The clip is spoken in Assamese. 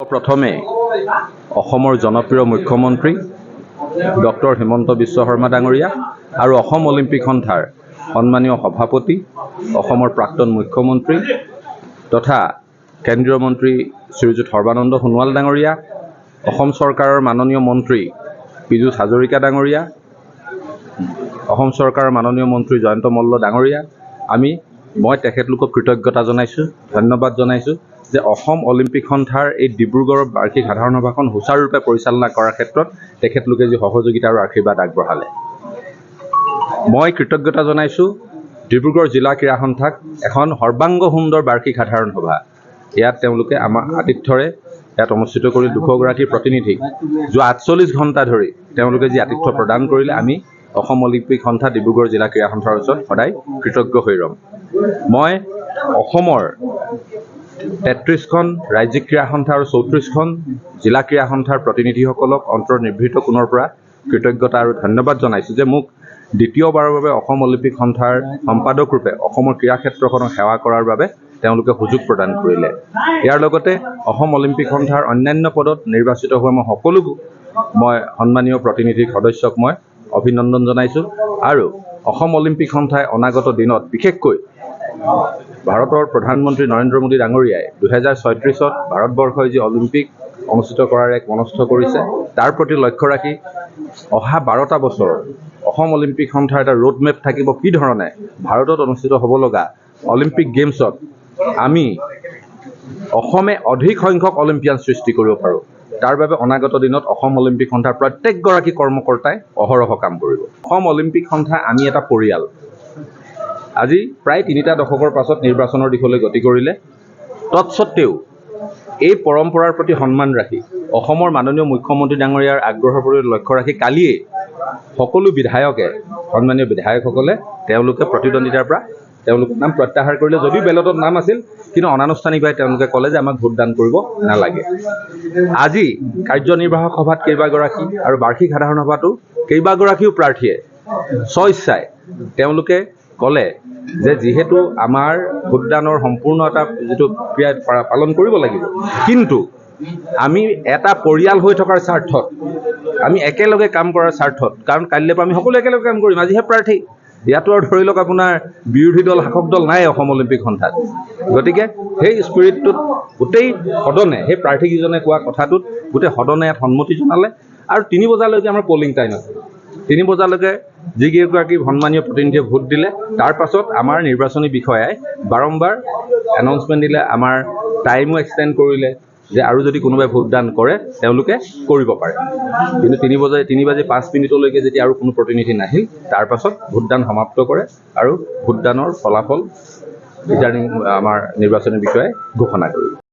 সৰ্বপ্ৰথমে অসমৰ জনপ্ৰিয় মুখ্যমন্ত্ৰী ডক্টৰ হিমন্ত বিশ্ব শৰ্মা ডাঙৰীয়া আৰু অসম অলিম্পিক সন্থাৰ সন্মানীয় সভাপতি অসমৰ প্ৰাক্তন মুখ্যমন্ত্ৰী তথা কেন্দ্ৰীয় মন্ত্ৰী শ্ৰীযুত সৰ্বানন্দ সোণোৱাল ডাঙৰীয়া, অসম চৰকাৰৰ মাননীয় মন্ত্ৰী পীযুষ হাজৰিকা ডাঙৰীয়া, অসম চৰকাৰৰ মাননীয় মন্ত্ৰী জয়ন্ত মল্ল ডাঙৰীয়া, মই তেখেতলোকক কৃতজ্ঞতা জনাইছোঁ, ধন্যবাদ জনাইছোঁ যে অসম অলিম্পিক সন্থাৰ এই ডিব্ৰুগড়ৰ বাৰ্ষিক সাধাৰণ সভাখন সুচাৰুৰূপে পৰিচালনা কৰাৰ ক্ষেত্ৰত তেখেতলোকে যি সহযোগিতা আৰু আশীৰ্বাদ আগবঢ়ালে। মই কৃতজ্ঞতা জনাইছোঁ ডিব্ৰুগড় জিলা ক্ৰীড়া সন্থাক এখন সৰ্বাংগ সুন্দৰ বাৰ্ষিক সাধাৰণ সভা ইয়াত তেওঁলোকে আমাৰ আতিথ্যৰে ইয়াত অনুষ্ঠিত কৰি 200 গৰাকী প্ৰতিনিধিক যোৱা 48 ঘণ্টা ধৰি তেওঁলোকে যি আতিথ্য প্ৰদান কৰিলে, আমি অসম অলিম্পিক সন্থা ডিব্ৰুগড় জিলা ক্ৰীড়া সন্থাৰ ওচৰত সদায় কৃতজ্ঞ হৈ ৰম। মই অসমৰ 33খন ৰাজ্যিক ক্ৰীড়া সন্থা আৰু 34খন জিলা ক্ৰীড়া সন্থাৰ প্ৰতিনিধিসকলক অন্তৰ্নিভৃত কোণৰ পৰা কৃতজ্ঞতা আৰু ধন্যবাদ জনাইছোঁ যে মোক দ্বিতীয়বাৰৰ বাবে অসম অলিম্পিক সন্থাৰ সম্পাদক ৰূপে অসমৰ ক্ৰীড়া ক্ষেত্ৰখনক সেৱা কৰাৰ বাবে তেওঁলোকে সুযোগ প্ৰদান কৰিলে। ইয়াৰ লগতে অসম অলিম্পিক সন্থাৰ অন্যান্য পদত নিৰ্বাচিত হোৱা মই সন্মানীয় প্ৰতিনিধি সদস্যক মই অভিনন্দন জনাইছোঁ আৰু অসম অলিম্পিক সন্থাই অনাগত দিনত বিশেষকৈ ভাৰতৰ প্ৰধানমন্ত্ৰী নৰেন্দ্ৰ মোদী ডাঙৰীয়াই 2036ত ভাৰতবৰ্ষই যি অলিম্পিক অনুষ্ঠিত কৰাৰ এক মনস্থ কৰিছে, তাৰ প্ৰতি লক্ষ্য ৰাখি অহা 12টা বছৰ অসম অলিম্পিক সন্থাৰ এটা ৰোডমেপ থাকিব, কি ধৰণে ভাৰতত অনুষ্ঠিত হ'ব লগা অলিম্পিক গেমছত আমি অসমে অধিক সংখ্যক অলিম্পিয়ান সৃষ্টি কৰিব পাৰোঁ। তাৰ বাবে অনাগত দিনত অসম অলিম্পিক সন্থাৰ প্ৰত্যেকগৰাকী কৰ্মকৰ্তাই অহৰহ কাম কৰিব। অসম অলিম্পিক সন্থা আমি এটা পৰিয়াল। আজি প্ৰায় 3টা দশকৰ পাছত নিৰ্বাচনৰ দিশলৈ গতি কৰিলে, তৎসত্ত্বেও এই পৰম্পৰাৰ প্ৰতি সন্মান ৰাখি অসমৰ মাননীয় মুখ্যমন্ত্ৰী ডাঙৰীয়াৰ আগ্ৰহৰ প্ৰতি লক্ষ্য ৰাখি কালিয়েই সকলো বিধায়কে, সন্মানীয় বিধায়কসকলে তেওঁলোকে প্ৰতিদ্বন্দ্বিতাৰ পৰা তেওঁলোকৰ নাম প্ৰত্যাহাৰ কৰিলে। যদিও বেলটত নাম আছিল, কিন্তু অনানুষ্ঠানিকভাৱে তেওঁলোকে ক'লে যে আমাক ভোটদান কৰিব নালাগে। আজি কাৰ্যনিৰ্বাহক সভাত কেইবাগৰাকী আৰু বাৰ্ষিক সাধাৰণ সভাতো কেইবাগৰাকীও প্ৰাৰ্থীয়ে স্বইচ্ছাই তেওঁলোকে ক'লে যে যিহেতু আমাৰ ভোটদানৰ সম্পূৰ্ণ এটা যিটো ক্ৰিয়া পালন কৰিব লাগিব, কিন্তু আমি এটা পৰিয়াল হৈ থকাৰ স্বাৰ্থত, আমি একেলগে কাম কৰাৰ স্বাৰ্থত, কাৰণ কাইলৈৰ পৰা আমি সকলো একেলগে কাম কৰিম। আজিহে প্ৰাৰ্থী, ইয়াতো আৰু ধৰি লওক আপোনাৰ বিৰোধী দল শাসক দল নাই অসম অলিম্পিক সন্থাত। গতিকে সেই স্পিৰিটটোত গোটেই সদনে, সেই প্ৰাৰ্থীকেইজনে কোৱা কথাটোত গোটেই সদনে ইয়াত সন্মতি জনালে আৰু 3 বজালৈকে আমাৰ পলিং টাইম আছে। 3 বজালৈকে যিকেইগৰাকী সন্মানীয় প্ৰতিনিধিয়ে ভোট দিলে, তাৰ পাছত আমাৰ নিৰ্বাচনী বিষয়াই বাৰম্বাৰ এনাউন্সমেণ্ট দিলে, আমাৰ টাইমো এক্সটেণ্ড কৰিলে যে আৰু যদি কোনোবাই ভোটদান কৰে তেওঁলোকে কৰিব পাৰে। কিন্তু 3:05 যেতিয়া আৰু কোনো প্ৰতিনিধি নাহিল, তাৰ পাছত ভোটদান সমাপ্ত কৰে আৰু ভোটদানৰ ফলাফল ৰিটাৰ্ণিং আমাৰ নিৰ্বাচনী বিষয়াই ঘোষণা কৰিব।